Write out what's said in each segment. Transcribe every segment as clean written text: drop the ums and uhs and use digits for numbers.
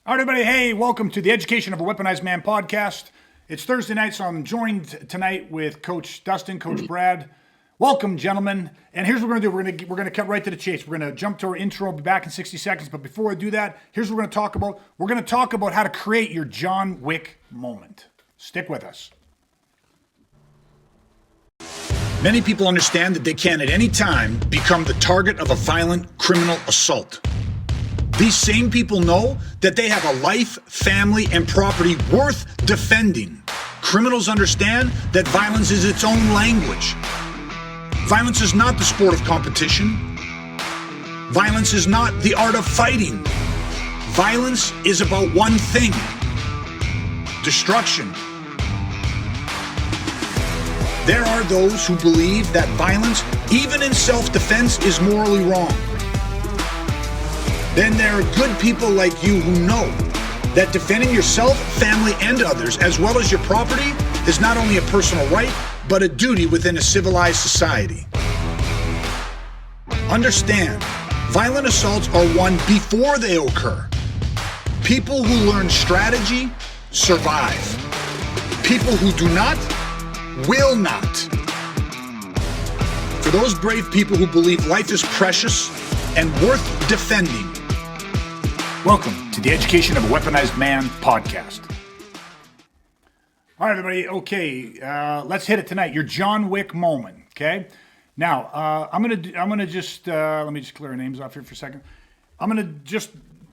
All right, everybody. Hey, welcome to the Education of a Weaponized Man podcast. It's Thursday night, so I'm joined tonight with Coach Dustin, Coach Brad. Welcome, gentlemen. And here's what we're going to do. We're going to cut right to the chase. We're going to jump to our intro. I'll be back in 60 seconds. But before I do that, here's what we're going to talk about. We're going to talk about how to create your John Wick moment. Stick with us. Many people understand that they can at any time become the target of a violent criminal assault. These same people know that they have a life, family, and property worth defending. Criminals understand that violence is its own language. Violence is not the sport of competition. Violence is not the art of fighting. Violence is about one thing: destruction. There are those who believe that violence, even in self-defense, is morally wrong. Then there are good people like you who know that defending yourself, family, and others, as well as your property, is not only a personal right, but a duty within a civilized society. Understand, violent assaults are won before they occur. People who learn strategy survive. People who do not will not. For those brave people who believe life is precious and worth defending, Welcome to the Education of a Weaponized Man podcast. All right, everybody. Okay, let's hit it tonight. Your John Wick moment. Okay. Now, I'm gonna just let me just clear our names off here for a second. I'm gonna just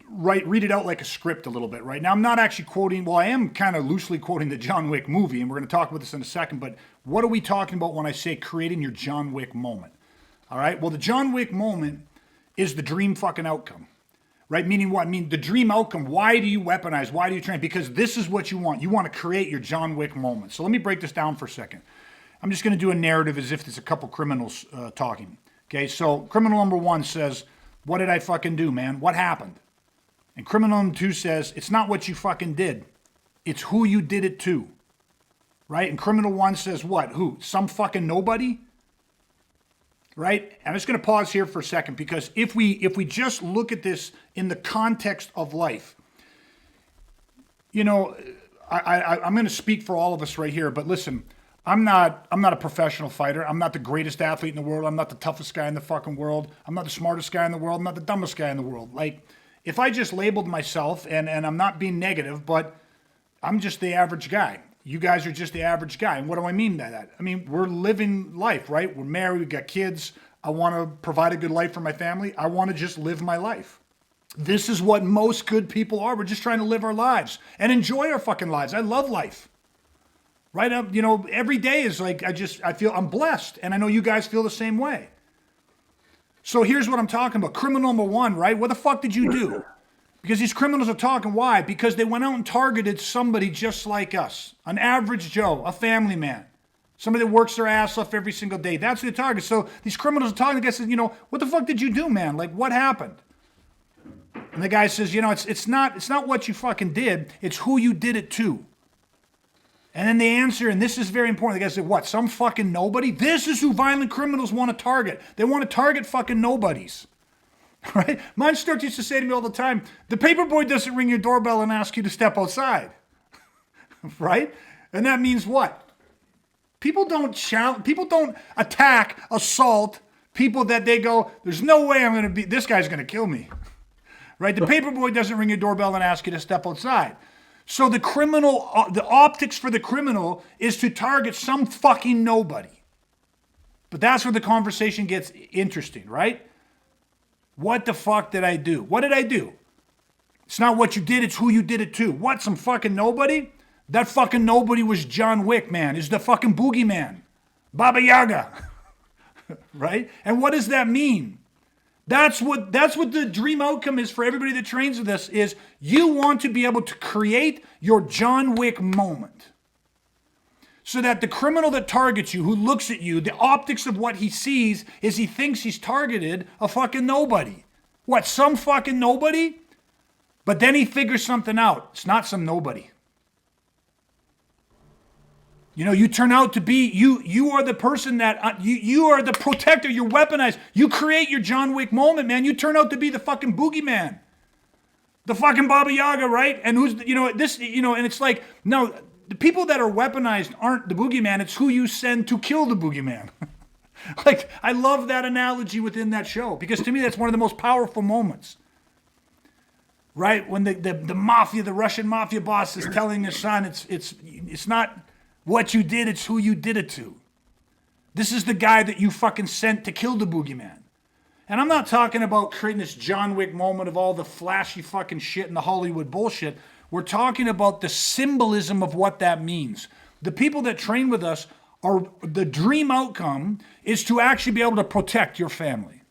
read it out like a script a little bit. Right now, I'm not actually quoting. Well, I am kind of loosely quoting the John Wick movie, and we're gonna talk about this in a second. But what are we talking about when I say creating your John Wick moment? All right. Well, the John Wick moment is the dream fucking outcome. Right? Meaning what? I mean, the dream outcome. Why do you weaponize? Why do you train? Because this is what you want. You want to create your John Wick moment. So let me break this down for a second. I'm just going to do a narrative as if there's a couple criminals talking. Okay, so criminal number one says, what did I fucking do, man? What happened? And criminal number two says, it's not what you fucking did. It's who you did it to. Right? And criminal one says what? Who? Some fucking nobody? Right? I'm just going to pause here for a second, because if we just look at this in the context of life, you know, I'm going to speak for all of us right here, but listen, I'm not a professional fighter. I'm not the greatest athlete in the world. I'm not the toughest guy in the fucking world. I'm not the smartest guy in the world. I'm not the dumbest guy in the world. Like, if I just labeled myself, and I'm not being negative, but I'm just the average guy. You guys are just the average guy. And what do I mean by that? I mean, we're living life, right? We're married, we got kids. I want to provide a good life for my family. I want to just live my life. This is what most good people are. We're just trying to live our lives and enjoy our fucking lives. I love life. Right? You know, every day is like, I feel I'm blessed. And I know you guys feel the same way. So here's what I'm talking about. Criminal number one, right? What the fuck did you do? Because these criminals are talking. Why? Because they went out and targeted somebody just like us. An average Joe, a family man. Somebody that works their ass off every single day. That's the target. So these criminals are talking. The guy says, you know, what the fuck did you do, man? Like, what happened? And the guy says, you know, it's not what you fucking did. It's who you did it to. And then they answer, and this is very important. The guy said, what, some fucking nobody? This is who violent criminals want to target. They want to target fucking nobodies. Right? My instructor used to say to me all the time, the paper boy doesn't ring your doorbell and ask you to step outside. Right? And that means what? People don't attack, assault people that they go, there's no way this guy's going to kill me. Right? The paper boy doesn't ring your doorbell and ask you to step outside. So the optics for the criminal is to target some fucking nobody. But that's where the conversation gets interesting, right? What the fuck did I do? What did I do? It's not what you did, it's who you did it to. What, some fucking nobody? That fucking nobody was John Wick, man. Is the fucking boogeyman. Baba Yaga. Right? And what does that mean? That's what the dream outcome is for everybody that trains with this, is you want to be able to create your John Wick moment. So that the criminal that targets you, who looks at you, the optics of what he sees is he thinks he's targeted a fucking nobody. What, some fucking nobody? But then he figures something out. It's not some nobody. You know, you turn out to be, you are the person that, you are the protector, you're weaponized. You create your John Wick moment, man. You turn out to be the fucking boogeyman. The fucking Baba Yaga, right? And who's, and it's like, no, the people that are weaponized aren't the boogeyman. It's who you send to kill the boogeyman. Like, I love that analogy within that show because to me, that's one of the most powerful moments. Right? When the mafia, the Russian mafia boss is telling his son, it's not what you did, it's who you did it to. This is the guy that you fucking sent to kill the boogeyman. And I'm not talking about creating this John Wick moment of all the flashy fucking shit and the Hollywood bullshit. We're talking about the symbolism of what that means. The people that train with us are, the dream outcome is to actually be able to protect your family.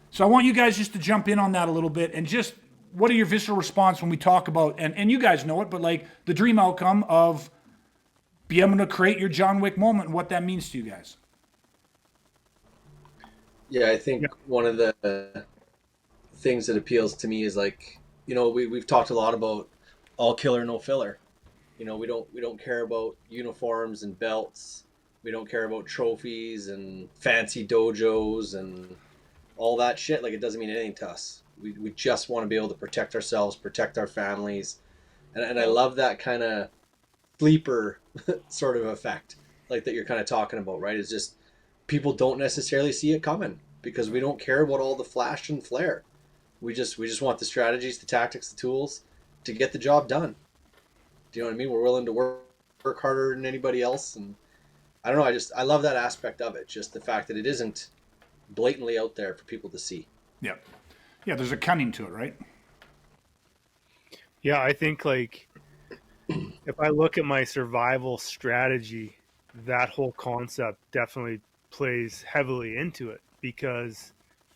So I want you guys just to jump in on that a little bit and just, what are your visceral response when we talk about, and you guys know it, but like the dream outcome of being able to create your John Wick moment and what that means to you guys. Yeah, I think one of the things that appeals to me is like, we've talked a lot about all killer, no filler. We don't care about uniforms and belts. We don't care about trophies and fancy dojos and all that shit. Like, it doesn't mean anything to us. We just want to be able to protect ourselves, protect our families. And I love that kind of sleeper sort of effect, like that you're kind of talking about, right? It's just people don't necessarily see it coming because we don't care about all the flash and flare. We just want the strategies, the tactics, the tools to get the job done. Do you know what I mean? We're willing to work harder than anybody else. And I don't know, I love that aspect of it. Just the fact that it isn't blatantly out there for people to see. Yeah. Yeah, there's a cunning to it, right? Yeah, I think like if I look at my survival strategy, that whole concept definitely plays heavily into it because,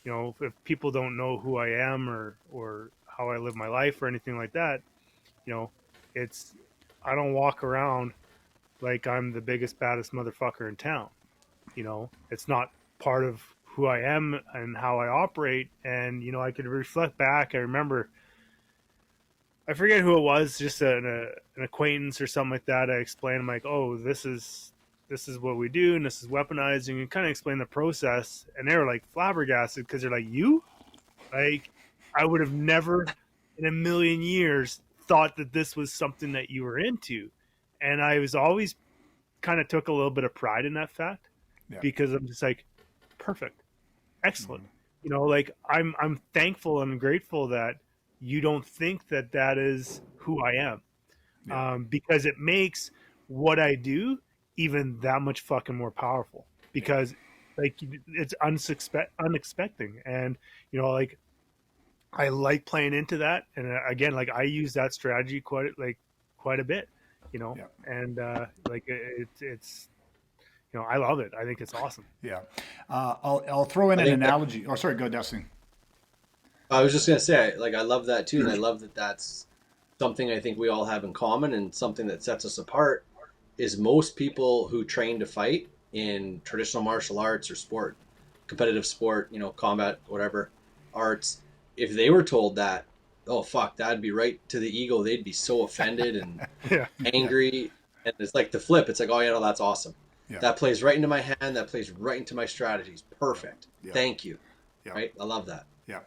if people don't know who I am or how I live my life or anything like that, I don't walk around like I'm the biggest, baddest motherfucker in town. It's not part of who I am and how I operate. And, I could reflect back. I remember, I forget who it was, just an acquaintance or something like that. I explained, I'm like, oh, this is what we do, and this is weaponizing, and kind of explain the process. And they were like flabbergasted because they're like, you? Like, I would have never in a million years thought that this was something that you were into. And I was always kind of took a little bit of pride in that fact because I'm just like, perfect, excellent. Like I'm thankful and grateful that you don't think that is who I am, because it makes what I do even that much fucking more powerful because like it's unexpected. And, like I like playing into that. And again, like I use that strategy quite a bit, and like it's, I love it. I think it's awesome. Yeah. I'll throw in an analogy. Oh, sorry. Go, Dustin. I was just going to say, like, I love that too. And I love that that's something I think we all have in common, and something that sets us apart is most people who train to fight in traditional martial arts or sport, competitive sport, combat, whatever, arts, if they were told that, oh, fuck, that'd be right to the ego. They'd be so offended and angry. And it's like the flip. It's like, oh, yeah, no, that's awesome. Yeah. That plays right into my hand. That plays right into my strategies. Perfect. Yeah. Thank you. Yeah. Right? I love that. Yeah.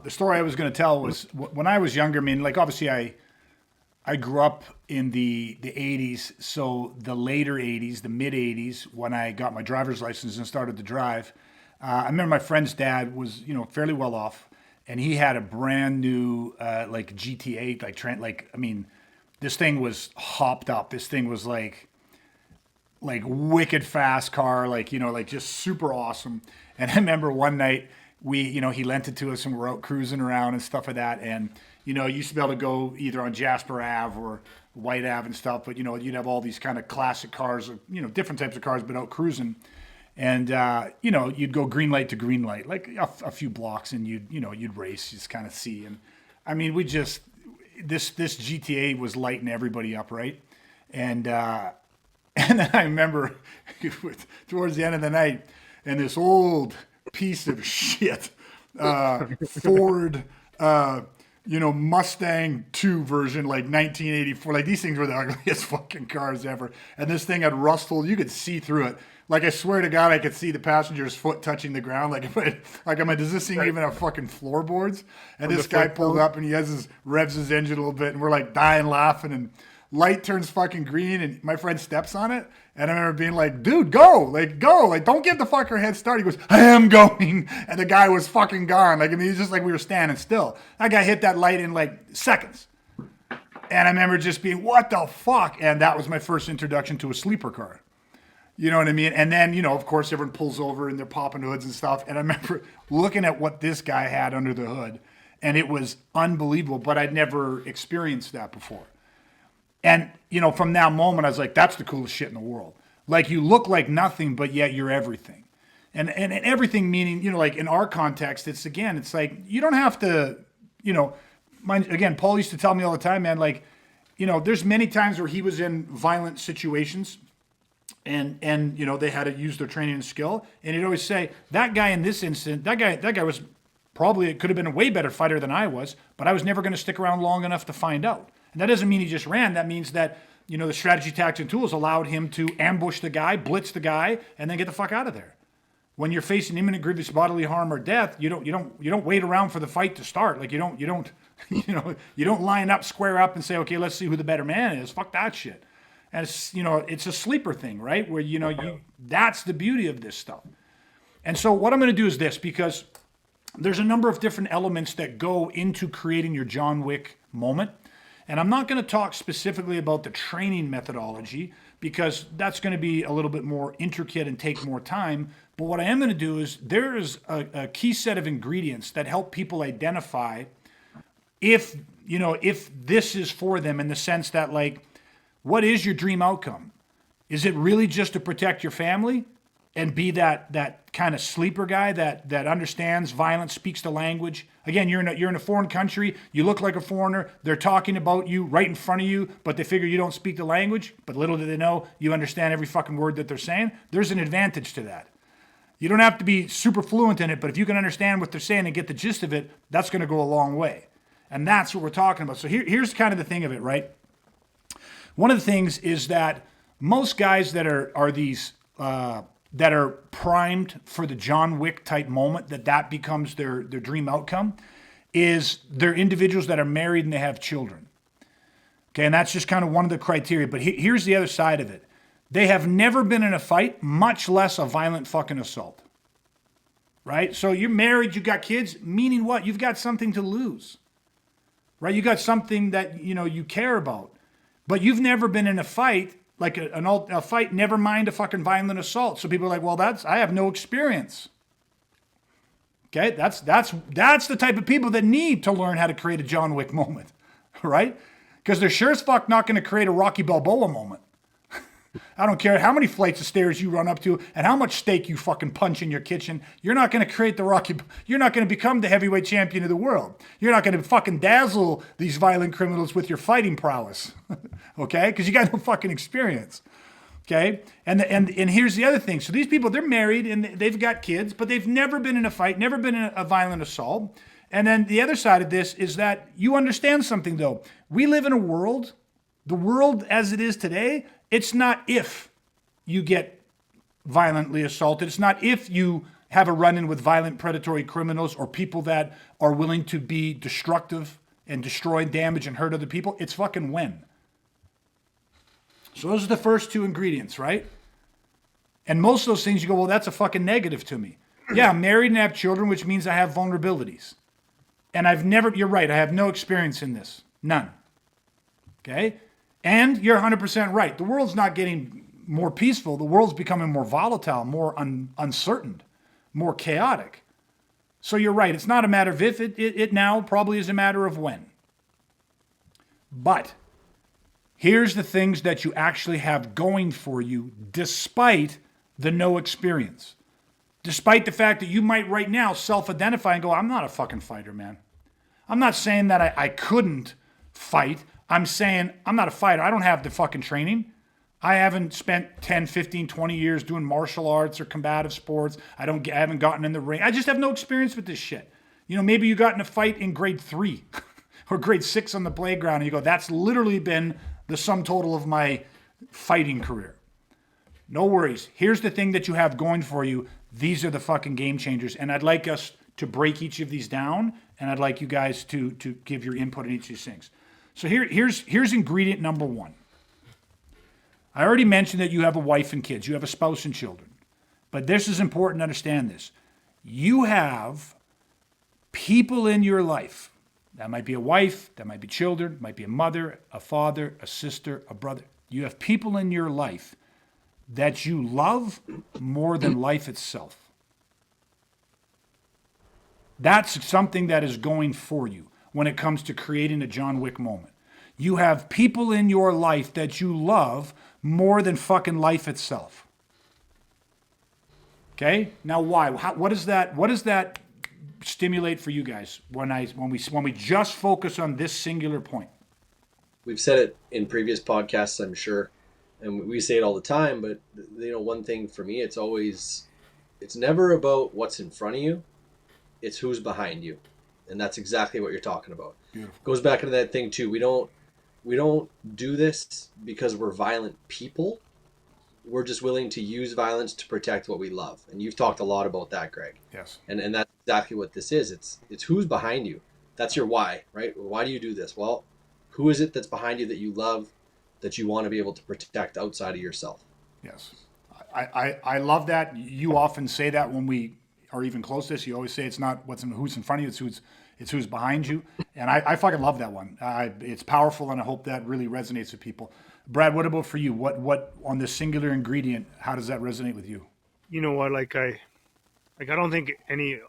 The story I was going to tell was when I was younger. I mean, like, obviously I grew up in the 80s. So the later 80s, the mid 80s, when I got my driver's license and started to drive, I remember my friend's dad was, fairly well off, and he had a brand new, like GT8, I mean, this thing was hopped up. This thing was like wicked fast car, like just super awesome. And I remember one night he lent it to us and we're out cruising around and stuff like that. And, you used to be able to go either on Jasper Ave or White Ave and stuff, but, you'd have all these kind of classic cars, different types of cars, but out cruising. And, you'd go green light to green light, like a few blocks, and you'd race, just kind of see. And I mean, this GTA was lighting everybody up, right? And then I remember towards the end of the night, and this old piece of shit Ford Mustang 2 version, like 1984. Like these things were the ugliest fucking cars ever. And this thing had rust-full. You could see through it. Like I swear to God, I could see the passenger's foot touching the ground. Does this thing even have fucking floorboards? And this guy pulled up and revs his engine a little bit, and we're like dying laughing. And light turns fucking green, and my friend steps on it. And I remember being like, dude, go, don't give the fucker a head start. He goes, I am going. And the guy was fucking gone. It's just like we were standing still. That guy hit that light in like seconds. And I remember just being, what the fuck? And that was my first introduction to a sleeper car. You know what I mean? And then, of course, everyone pulls over and they're popping hoods and stuff. And I remember looking at what this guy had under the hood, and it was unbelievable, but I'd never experienced that before. And, from that moment, I was like, that's the coolest shit in the world. Like, you look like nothing, but yet you're everything. And everything meaning, like in our context, it's like, you don't have to, again, Paul used to tell me all the time, man, like, there's many times where he was in violent situations and they had to use their training and skill. And he'd always say, that guy in this instance, that guy was probably, it could have been a way better fighter than I was, but I was never going to stick around long enough to find out. And that doesn't mean he just ran. That means that, the strategy, tactics, and tools allowed him to ambush the guy, blitz the guy, and then get the fuck out of there. When you're facing imminent grievous bodily harm or death, you don't wait around for the fight to start. Like you don't line up, square up, and say, okay, let's see who the better man is. Fuck that shit. And it's a sleeper thing, right? Where that's the beauty of this stuff. And so what I'm going to do is this, because there's a number of different elements that go into creating your John Wick moment. And I'm not going to talk specifically about the training methodology because that's going to be a little bit more intricate and take more time. But what I am going to do is there is a key set of ingredients that help people identify if this is for them, in the sense that, like, what is your dream outcome? Is it really just to protect your family and be that kind of sleeper guy that understands violence, speaks the language? Again, you're in a foreign country. You look like a foreigner. They're talking about you right in front of you, but they figure you don't speak the language. But little do they know, you understand every fucking word that they're saying. There's an advantage to that. You don't have to be super fluent in it, but if you can understand what they're saying and get the gist of it, that's going to go a long way. And that's what we're talking about. So here's kind of the thing of it, right? One of the things is that most guys that are these that are primed for the John Wick type moment, that becomes their dream outcome, is they're individuals that are married and they have children. Okay, and that's just kind of one of the criteria. But here's the other side of it. They have never been in a fight, much less a violent fucking assault. Right? So you're married, you got kids, meaning what? You've got something to lose. Right? You got something that you care about. But you've never been in a fight, like a fight, never mind a fucking violent assault. So people are like, well, I have no experience. Okay, that's the type of people that need to learn how to create a John Wick moment, right? Because they're sure as fuck not going to create a Rocky Balboa moment. I don't care how many flights of stairs you run up to and how much steak you fucking punch in your kitchen. You're not going to create you're not going to become the heavyweight champion of the world. You're not going to fucking dazzle these violent criminals with your fighting prowess. Okay? Because you got no fucking experience. Okay? And here's the other thing. So these people, they're married and they've got kids, but they've never been in a fight, never been in a violent assault. And then the other side of this is that you understand something, though. We live in a world, the world as it is today, it's not if you get violently assaulted. It's not if you have a run-in with violent predatory criminals or people that are willing to be destructive and destroy, damage, and hurt other people. It's fucking when. So those are the first two ingredients, right? And most of those things you go, well, that's a fucking negative to me. Yeah, I'm married and have children, which means I have vulnerabilities. And you're right, I have no experience in this. None. Okay? And you're 100% right. The world's not getting more peaceful. The world's becoming more volatile, more uncertain, more chaotic. So you're right. It's not a matter of if. It now probably is a matter of when. But here's the things that you actually have going for you despite the no experience. Despite the fact that you might right now self-identify and go, I'm not a fucking fighter, man. I'm not saying that I couldn't fight. I'm saying I'm not a fighter. I don't have the fucking training. I haven't spent 10, 15, 20 years doing martial arts or combative sports. I haven't gotten in the ring. I just have no experience with this shit. Maybe you got in a fight in grade 3 or grade 6 on the playground, and you go, that's literally been the sum total of my fighting career. No worries. Here's the thing that you have going for you. These are the fucking game changers. And I'd like us to break each of these down, and I'd like you guys to give your input on each of these things. So here's ingredient number 1. I already mentioned that you have a wife and kids. You have a spouse and children. But this is important to understand this. You have people in your life. That might be a wife, that might be children, might be a mother, a father, a sister, a brother. You have people in your life that you love more than life itself. That's something that is going for you when it comes to creating a John Wick moment. You have people in your life that you love more than fucking life itself. Okay? Now why? What does that stimulate for you guys when we just focus on this singular point? We've said it in previous podcasts, I'm sure, and we say it all the time, but one thing for me, it's never about what's in front of you, it's who's behind you. And that's exactly what you're talking about. Beautiful. Goes back into that thing too. We don't do this because we're violent people. We're just willing to use violence to protect what we love. And you've talked a lot about that, Greg. Yes. And that's exactly what this is. It's who's behind you. That's your why, right? Why do you do this? Well, who is it that's behind you that you love, that you want to be able to protect outside of yourself? Yes. I love that. You often say that when we are even close to this. You always say it's not who's in front of you, it's who's behind you. And I fucking love that one. It's powerful, and I hope that really resonates with people. Brad, what about for you? What on this singular ingredient, how does that resonate with you? You know what? I don't think any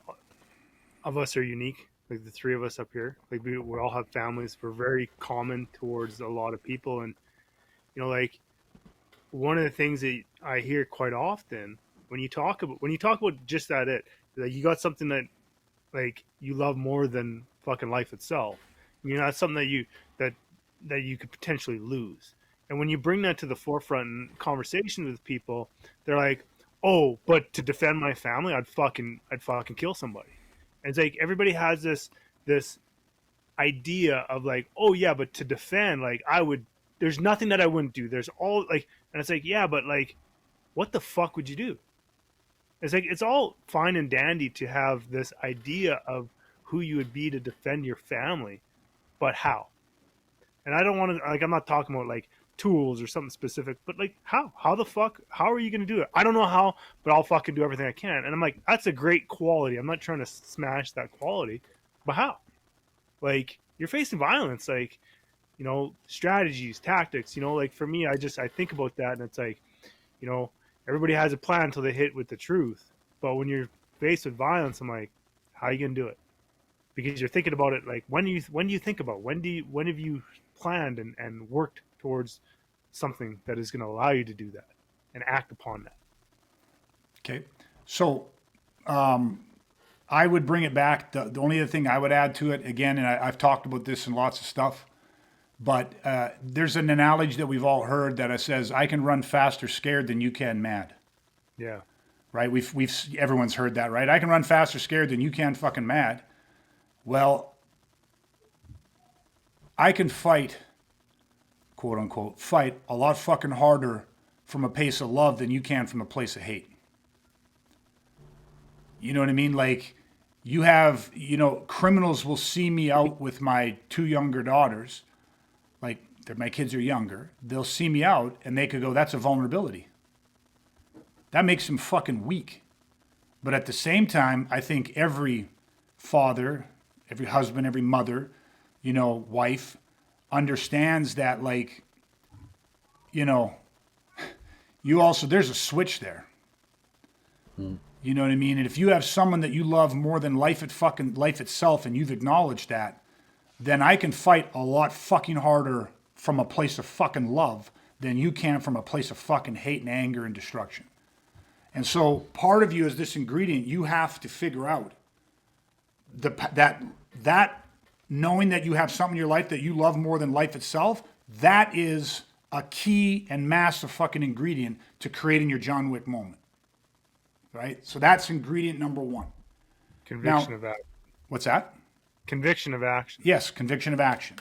of us are unique. Like the three of us up here, like we all have families. We're very common towards a lot of people, and like one of the things that I hear quite often when you talk about just that you got something that like you love more than fucking life itself. That's something that you could potentially lose. And when you bring that to the forefront in conversation with people, they're like, "Oh, but to defend my family, I'd fucking kill somebody." And it's like everybody has this idea of like, "Oh yeah, but to defend, like there's nothing that I wouldn't do. There's all like," and it's like, "Yeah, but like, what the fuck would you do?" It's like it's all fine and dandy to have this idea of who you would be to defend your family, but how? And I don't want to, like, I'm not talking about like tools or something specific, but like how the fuck, how are you going to do it? I don't know how, but I'll fucking do everything I can. And I'm like, that's a great quality. I'm not trying to smash that quality, but how? Like, you're facing violence, like, strategies, tactics, like for me, I think about that, and it's like, everybody has a plan until they hit with the truth. But when you're faced with violence, I'm like, how are you going to do it? Because you're thinking about it like, when do you think about, when have you planned and worked towards something that is going to allow you to do that and act upon that? Okay. So I would bring it back. The only other thing I would add to it, again, and I've talked about this in lots of stuff, but there's an analogy that we've all heard that says, I can run faster scared than you can mad. Yeah. Right? Everyone's heard that, right? I can run faster scared than you can fucking mad. Well, I can fight, quote unquote, fight a lot fucking harder from a place of love than you can from a place of hate. You know what I mean? Like, you have, criminals will see me out with my 2 younger daughters. Like, my kids are younger. They'll see me out and they could go, that's a vulnerability. That makes them fucking weak. But at the same time, I think every father, every husband, every mother, wife understands that, like, you also, there's a switch there. You know what I mean? And if you have someone that you love more than life itself, and you've acknowledged that, then I can fight a lot fucking harder from a place of fucking love than you can from a place of fucking hate and anger and destruction. And so part of you is this ingredient. You have to figure out that knowing that you have something in your life that you love more than life itself, that is a key and massive fucking ingredient to creating your John Wick moment. Right? So that's ingredient number 1. Conviction now, of that. What's that? Conviction of action. Yes, conviction of action.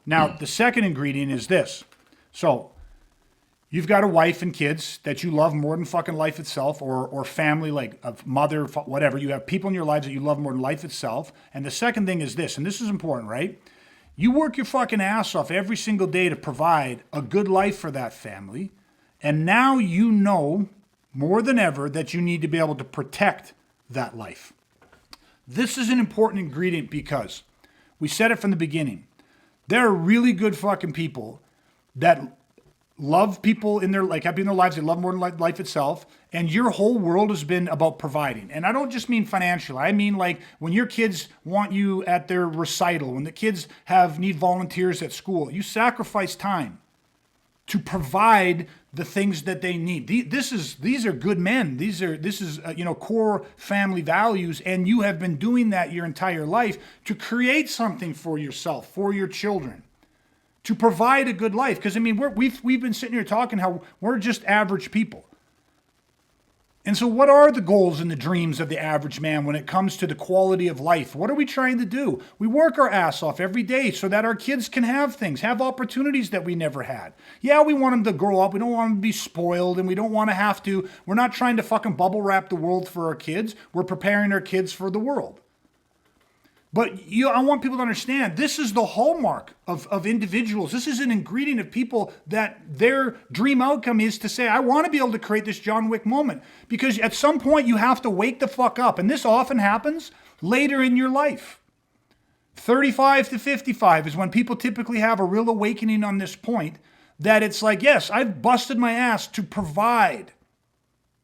Now, the second ingredient is this. So, you've got a wife and kids that you love more than fucking life itself, or family, like a mother, whatever. You have people in your lives that you love more than life itself. And the second thing is this, and this is important, right? You work your fucking ass off every single day to provide a good life for that family. And now you know more than ever that you need to be able to protect that life. This is an important ingredient because we said it from the beginning. There are really good fucking people that love people in their, like, happy in their lives. They love more than life itself. And your whole world has been about providing. And I don't just mean financially. I mean, like, when your kids want you at their recital, when the kids need volunteers at school, you sacrifice time to provide the things that they need. These are good men. This is core family values, and you have been doing that your entire life to create something for yourself, for your children, to provide a good life. Because I mean, we've been sitting here talking how we're just average people. And so what are the goals and the dreams of the average man when it comes to the quality of life? What are we trying to do? We work our ass off every day so that our kids can have things, have opportunities that we never had. Yeah, we want them to grow up. We don't want them to be spoiled, and we don't want to have to. We're not trying to fucking bubble wrap the world for our kids. We're preparing our kids for the world. But I want people to understand, this is the hallmark of individuals. This is an ingredient of people that their dream outcome is to say, I want to be able to create this John Wick moment. Because at some point you have to wake the fuck up. And this often happens later in your life. 35 to 55 is when people typically have a real awakening on this point that it's like, yes, I've busted my ass to provide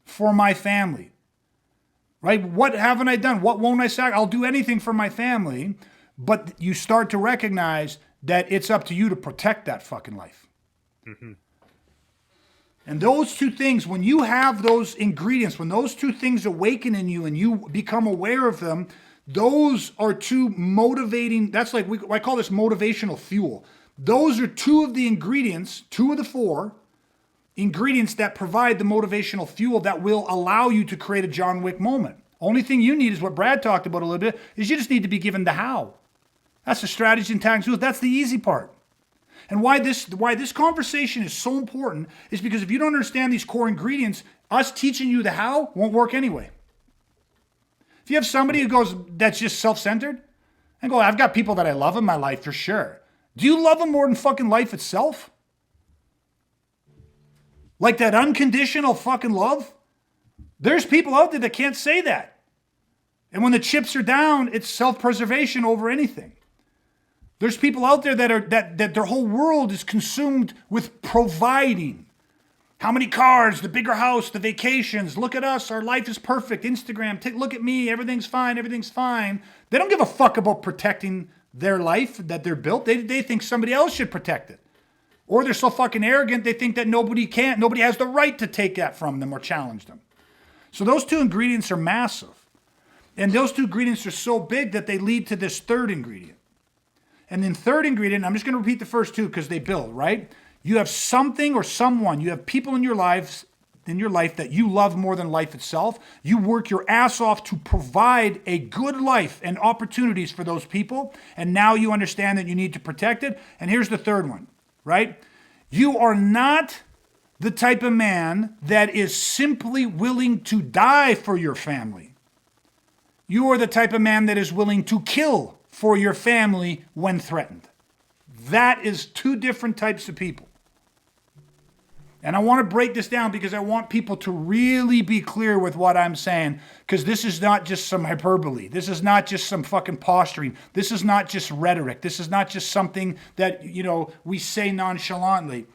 for my family. Right? What haven't I done? What won't I sacrifice? I'll do anything for my family. But you start to recognize that it's up to you to protect that fucking life. Mm-hmm. And those two things, when you have those ingredients, when those two things awaken in you and you become aware of them, those are two motivating, that's like, I call this motivational fuel. Those are two of the ingredients, two of the four ingredients that provide the motivational fuel that will allow you to create a John Wick moment. Only thing you need is what Brad talked about a little bit, is you just need to be given the how. That's the strategy and tactics. That's the easy part. And why this conversation is so important is because if you don't understand these core ingredients, us teaching you the how won't work anyway. If you have somebody who goes, that's just self-centered, and go, I've got people that I love in my life for sure. Do you love them more than fucking life itself? Like that unconditional fucking love? There's people out there that can't say that. And when the chips are down, it's self-preservation over anything. There's people out there that their whole world is consumed with providing. How many cars, the bigger house, the vacations, look at us, our life is perfect, Instagram, look at me, everything's fine, everything's fine. They don't give a fuck about protecting their life that they're built. They think somebody else should protect it. Or they're so fucking arrogant, they think that nobody has the right to take that from them or challenge them. So those two ingredients are massive. And those two ingredients are so big that they lead to this third ingredient. And then third ingredient, I'm just going to repeat the first two because they build, right? You have something or someone, you have people in your life that you love more than life itself. You work your ass off to provide a good life and opportunities for those people. And now you understand that you need to protect it. And here's the third one. Right? You are not the type of man that is simply willing to die for your family. You are the type of man that is willing to kill for your family when threatened. That is two different types of people. And I want to break this down because I want people to really be clear with what I'm saying, because this is not just some hyperbole. This is not just some fucking posturing. This is not just rhetoric. This is not just something that, we say nonchalantly.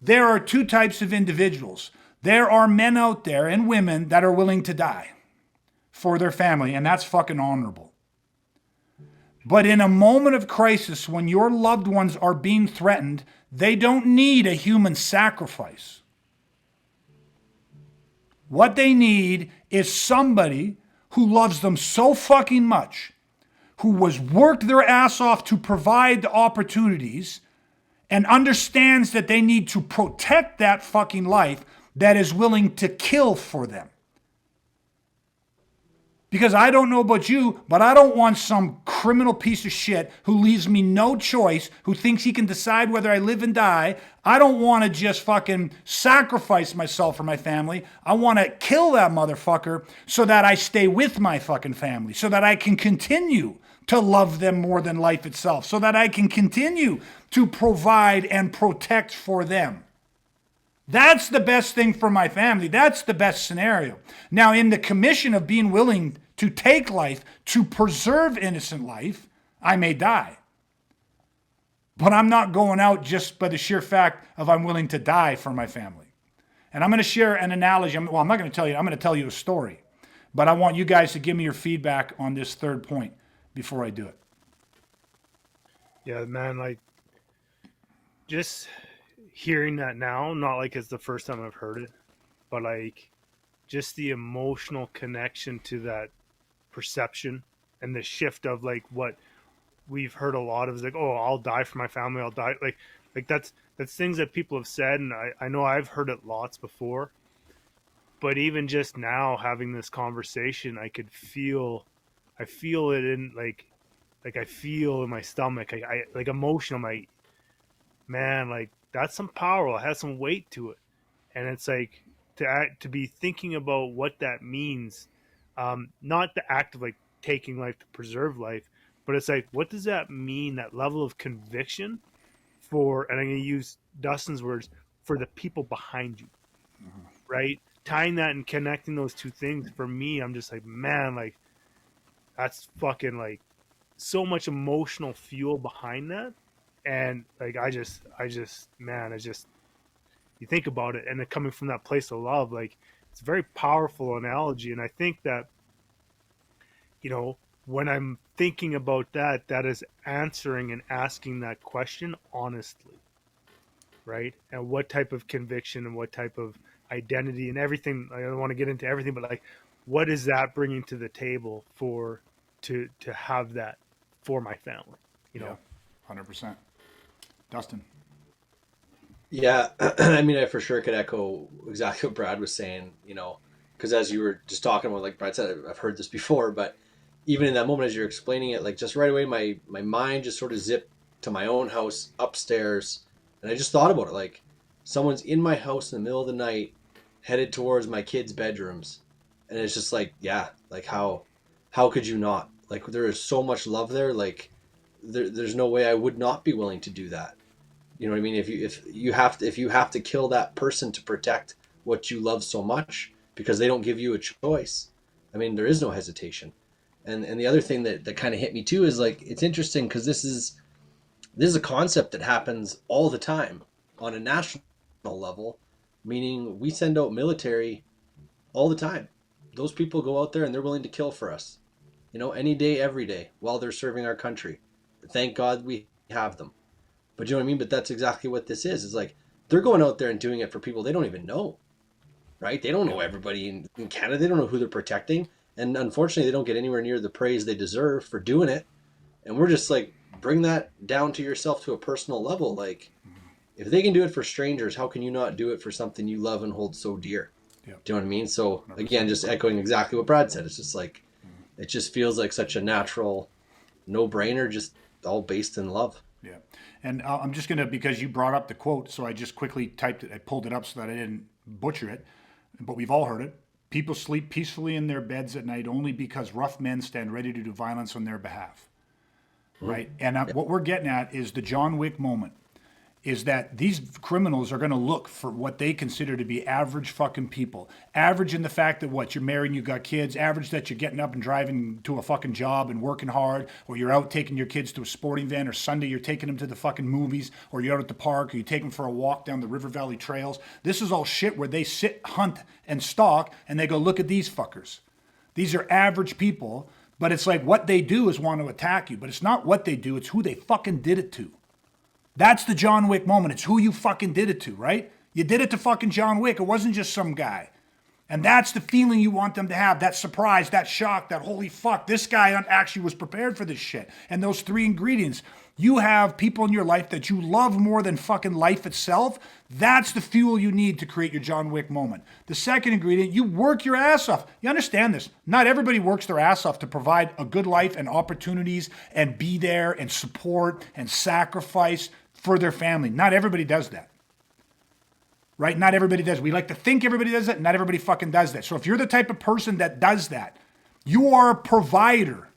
There are two types of individuals. There are men out there and women that are willing to die for their family, and that's fucking honorable. But in a moment of crisis, when your loved ones are being threatened, they don't need a human sacrifice. What they need is somebody who loves them so fucking much, who has worked their ass off to provide the opportunities and understands that they need to protect that fucking life, that is willing to kill for them. Because I don't know about you, but I don't want some criminal piece of shit who leaves me no choice, who thinks he can decide whether I live and die. I don't want to just fucking sacrifice myself for my family. I want to kill that motherfucker so that I stay with my fucking family, so that I can continue to love them more than life itself, so that I can continue to provide and protect for them. That's the best thing for my family. That's the best scenario. Now, in the commission of being willing to take life, to preserve innocent life, I may die. But I'm not going out just by the sheer fact of I'm willing to die for my family. And I'm going to share an analogy. I'm not going to tell you. I'm going to tell you a story. But I want you guys to give me your feedback on this third point before I do it. Yeah, man, like, just hearing that now, not like it's the first time I've heard it, but like just the emotional connection to that perception and the shift of like what we've heard a lot of is like, oh, I'll die for my family, I'll die. Like that's things that people have said, and I know I've heard it lots before. But even just now having this conversation, I feel it in like I feel in my stomach, I like emotional, my man, like that's some power, it has some weight to it. And it's like to be thinking about what that means, not the act of like taking life to preserve life, but it's like, what does that mean, that level of conviction for, and I'm going to use Dustin's words, for the people behind you, right? Tying that and connecting those two things, for me, I'm just like, man, like that's fucking like so much emotional fuel behind that. And like, I just, man, it's just, you think about it and it coming from that place of love, like it's a very powerful analogy. And I think that, you know, when I'm thinking about that, that is answering and asking that question honestly, right? And what type of conviction and what type of identity and everything, I don't want to get into everything, but like, what is that bringing to the table for, to have that for my family, you know? Yeah, 100%. Dustin. Yeah, I mean, I for sure could echo exactly what Brad was saying, you know, because as you were just talking about, like Brad said, I've heard this before, but even in that moment as you're explaining it, like just right away, my mind just sort of zipped to my own house upstairs. And I just thought about it, like someone's in my house in the middle of the night, headed towards my kids' bedrooms. And it's just like, yeah, like how could you not? Like there is so much love there. Like there's no way I would not be willing to do that. You know what I mean? If you have to kill that person to protect what you love so much because they don't give you a choice, I mean, there is no hesitation. And the other thing that kind of hit me too is like, it's interesting because this is a concept that happens all the time on a national level, meaning we send out military all the time. Those people go out there and they're willing to kill for us, you know, any day, every day while they're serving our country. Thank God we have them. But you know what I mean? But that's exactly what this is. It's like they're going out there and doing it for people they don't even know, right? They don't know everybody in Canada. They don't know who they're protecting. And unfortunately, they don't get anywhere near the praise they deserve for doing it. And we're just like, bring that down to yourself to a personal level. Like, if they can do it for strangers, how can you not do it for something you love and hold so dear? Yeah. Do you know what I mean? So again, just echoing exactly what Brad said. It's just like, it just feels like such a natural no-brainer, just all based in love. Yeah. And I'm just going to, because you brought up the quote, so I just quickly typed it. I pulled it up so that I didn't butcher it, but we've all heard it. People sleep peacefully in their beds at night only because rough men stand ready to do violence on their behalf. Right? And what we're getting at is the John Wick moment, is that these criminals are going to look for what they consider to be average fucking people. Average in the fact that what, you're married and you got kids. Average that you're getting up and driving to a fucking job and working hard, or you're out taking your kids to a sporting event, or Sunday you're taking them to the fucking movies, or you're out at the park, or you take them for a walk down the River Valley trails. This is all shit where they sit, hunt, and stalk, and they go, look at these fuckers. These are average people, but it's like what they do is want to attack you. But it's not what they do, it's who they fucking did it to. That's the John Wick moment. It's who you fucking did it to, right? You did it to fucking John Wick. It wasn't just some guy. And that's the feeling you want them to have, that surprise, that shock, that holy fuck, this guy actually was prepared for this shit. And those 3 ingredients, you have people in your life that you love more than fucking life itself. That's the fuel you need to create your John Wick moment. The second ingredient, you work your ass off. You understand this. Not everybody works their ass off to provide a good life and opportunities and be there and support and sacrifice for their family. Not everybody does that. Right? Not everybody does. We like to think everybody does that. Not everybody fucking does that. So if you're the type of person that does that, you are a provider.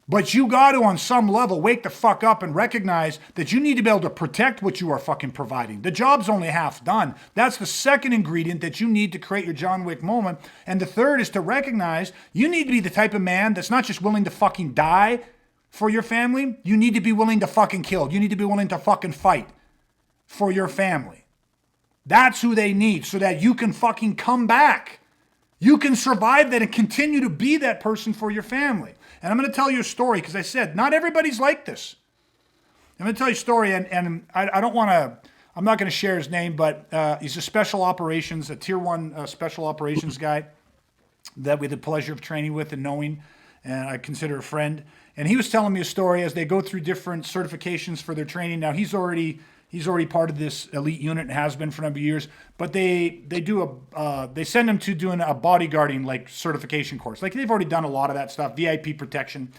But you got to, on some level, wake the fuck up and recognize that you need to be able to protect what you are fucking providing. The job's only half done. That's the second ingredient that you need to create your John Wick moment. And the third is to recognize you need to be the type of man that's not just willing to fucking die for your family. You need to be willing to fucking kill. You need to be willing to fucking fight for your family. That's who they need so that you can fucking come back. You can survive that and continue to be that person for your family. And I'm going to tell you a story because I said, not everybody's like this. I'm going to tell you a story and I don't want to, I'm not going to share his name, but he's a special operations, a tier 1 special operations guy that we had the pleasure of training with and knowing, and I consider a friend. And he was telling me a story as they go through different certifications for their training. Now he's already part of this elite unit and has been for a number of years, but they send him to doing a bodyguarding like certification course. Like they've already done a lot of that stuff, VIP protection,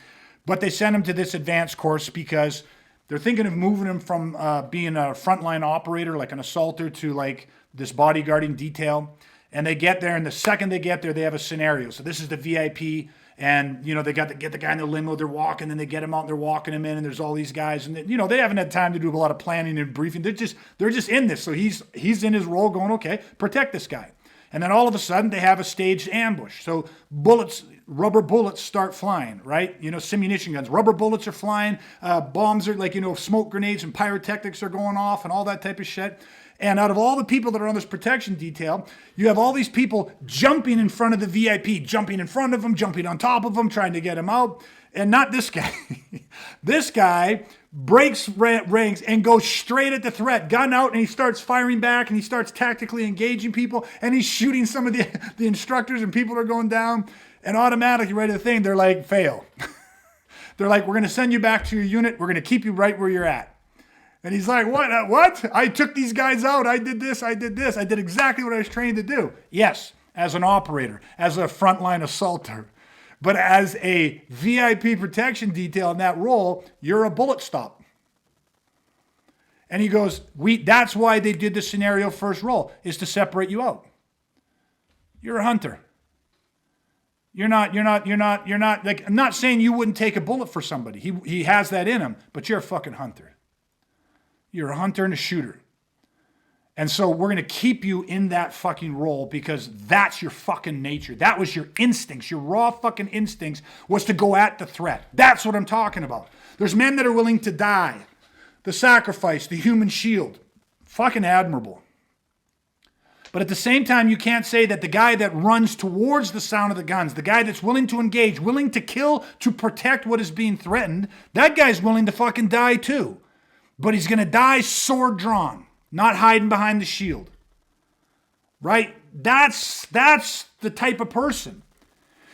but they send him to this advanced course because they're thinking of moving him from being a frontline operator, like an assaulter, to like this bodyguarding detail. And they get there, and the second they get there, they have a scenario. So this is the VIP. And, they got to get the guy in the limo, they're walking, and they get him out and they're walking him in, and there's all these guys. And, they haven't had time to do a lot of planning and briefing. They're just in this. So he's in his role going, okay, protect this guy. And then all of a sudden they have a staged ambush. So rubber bullets start flying, right? Simunition guns, rubber bullets are flying, bombs are smoke grenades and pyrotechnics are going off and all that type of shit. And out of all the people that are on this protection detail, you have all these people jumping in front of the VIP, jumping in front of him, jumping on top of him, trying to get him out. And not this guy. This guy breaks ranks and goes straight at the threat, gun out, and he starts firing back, and he starts tactically engaging people, and he's shooting some of the instructors, and people are going down. And automatically, right at the thing, they're like, fail. They're like, we're going to send you back to your unit. We're going to keep you right where you're at. And he's like, what? What? I took these guys out. I did this. I did exactly what I was trained to do. Yes, as an operator, as a frontline assaulter. But as a VIP protection detail in that role, you're a bullet stop. And he goes, that's why they did the scenario first role, is to separate you out. You're a hunter. You're not, like, I'm not saying you wouldn't take a bullet for somebody. He has that in him, but you're a fucking hunter. You're a hunter and a shooter. And so we're going to keep you in that fucking role because that's your fucking nature. That was your instincts. Your raw fucking instincts was to go at the threat. That's what I'm talking about. There's men that are willing to die. The sacrifice, the human shield. Fucking admirable. But at the same time, you can't say that the guy that runs towards the sound of the guns, the guy that's willing to engage, willing to kill to protect what is being threatened, that guy's willing to fucking die too. But he's going to die sword drawn, not hiding behind the shield. Right? That's the type of person.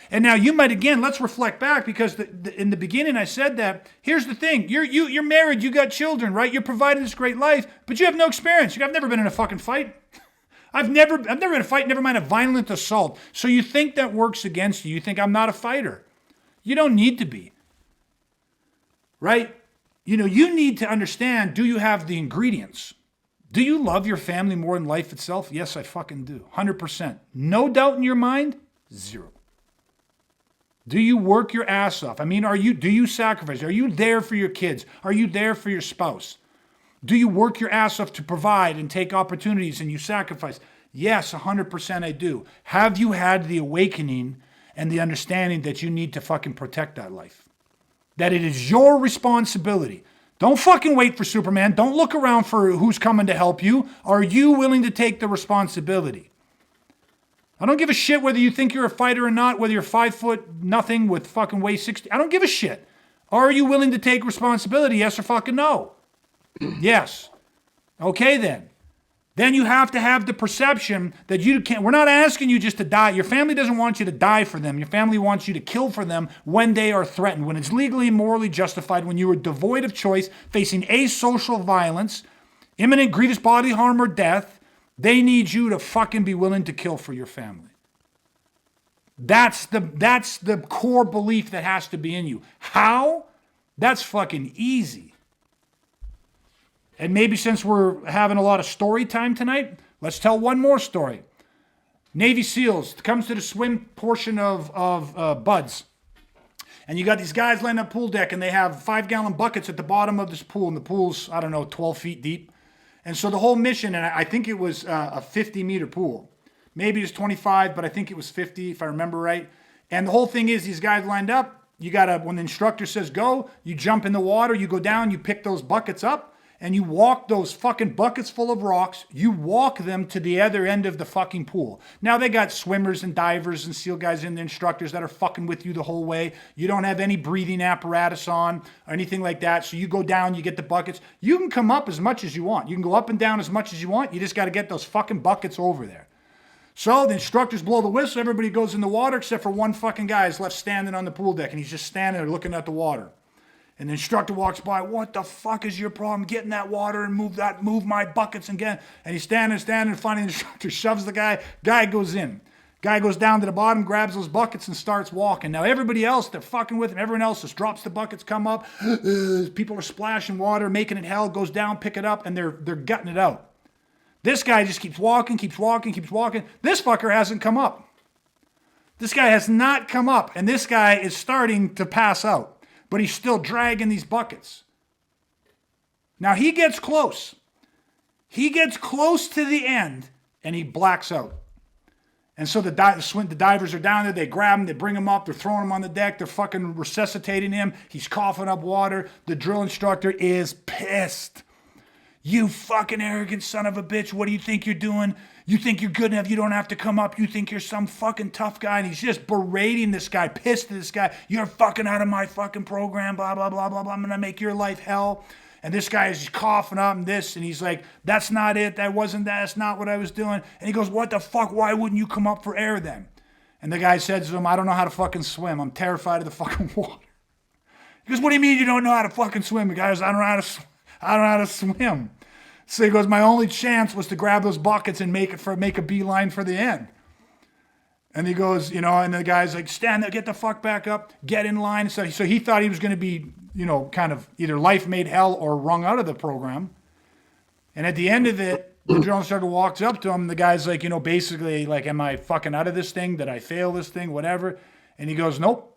And now you might, again, let's reflect back because in the beginning I said that. Here's the thing. You're married. You got children, right? You're providing this great life, but you have no experience. I've never been in a fucking fight. I've never been in a fight, never mind a violent assault. So you think that works against you. You think I'm not a fighter. You don't need to be. Right? You need to understand, do you have the ingredients? Do you love your family more than life itself? Yes, I fucking do. 100%. No doubt in your mind? 0. Do you work your ass off? I mean, do you sacrifice? Are you there for your kids? Are you there for your spouse? Do you work your ass off to provide and take opportunities and you sacrifice? Yes, 100% I do. Have you had the awakening and the understanding that you need to fucking protect that life? That it is your responsibility. Don't fucking wait for Superman. Don't look around for who's coming to help you. Are you willing to take the responsibility? I don't give a shit whether you think you're a fighter or not, whether you're 5 foot nothing with fucking weigh 60. I don't give a shit. Are you willing to take responsibility? Yes or fucking no? Yes. Okay then. then you have to have the perception that you can't. We're not asking you just to die. Your family doesn't want you to die for them. Your family wants you to kill for them when they are threatened, when it's legally and morally justified, when you are devoid of choice, facing asocial violence, imminent grievous bodily harm or death. They need you to fucking be willing to kill for your family. That's the core belief that has to be in you. How? That's fucking easy. And maybe since we're having a lot of story time tonight, let's tell one more story. Navy SEALs comes to the swim portion of Buds. And you got these guys laying up pool deck, and they have 5-gallon buckets at the bottom of this pool. And the pool's, 12 feet deep. And so the whole mission, and I think it was a 50-meter pool. Maybe it was 25, but I think it was 50, if I remember right. And the whole thing is these guys lined up. When the instructor says go, you jump in the water, you go down, you pick those buckets up. And you walk those fucking buckets full of rocks, you walk them to the other end of the fucking pool. Now they got swimmers and divers and SEAL guys and the instructors that are fucking with you the whole way. You don't have any breathing apparatus on or anything like that. So you go down, you get the buckets. You can come up as much as you want. You can go up and down as much as you want. You just got to get those fucking buckets over there. So the instructors blow the whistle. Everybody goes in the water except for one fucking guy is left standing on the pool deck. And he's just standing there looking at the water. And the instructor walks by, what the fuck is your problem? Get in that water and move my buckets again. And he's standing, finally the instructor shoves the guy. Guy goes in. Guy goes down to the bottom, grabs those buckets and starts walking. Now everybody else, they're fucking with him. Everyone else just drops the buckets, come up. People are splashing water, making it hell, goes down, pick it up, and they're gutting it out. This guy just keeps walking. This fucker hasn't come up. This guy has not come up. And this guy is starting to pass out. But he's still dragging these buckets. Now he gets close. He gets close to the end and he blacks out. And so the divers are down there. They grab him. They bring him up. They're throwing him on the deck. They're fucking resuscitating him. He's coughing up water. The drill instructor is pissed. You fucking arrogant son of a bitch. What do you think you're doing? You think you're good enough? You don't have to come up. You think you're some fucking tough guy. And he's just berating this guy, pissed at this guy. You're fucking out of my fucking program, blah, blah, blah, blah, blah. I'm going to make your life hell. And this guy is just coughing up and this. And he's like, that's not it. That's not what I was doing. And he goes, what the fuck? Why wouldn't you come up for air then? And the guy says to him, I don't know how to fucking swim. I'm terrified of the fucking water. He goes, what do you mean you don't know how to fucking swim? The guy goes, I don't know how to swim. So he goes, my only chance was to grab those buckets and make a beeline for the end. And he goes, and the guy's like, stand there, get the fuck back up, get in line. So he thought he was going to be, kind of either life made hell or wrung out of the program. And at the end of it, the drill instructor walks up to him. The guy's like, basically like, am I fucking out of this thing? Did I fail this thing? Whatever. And he goes, nope.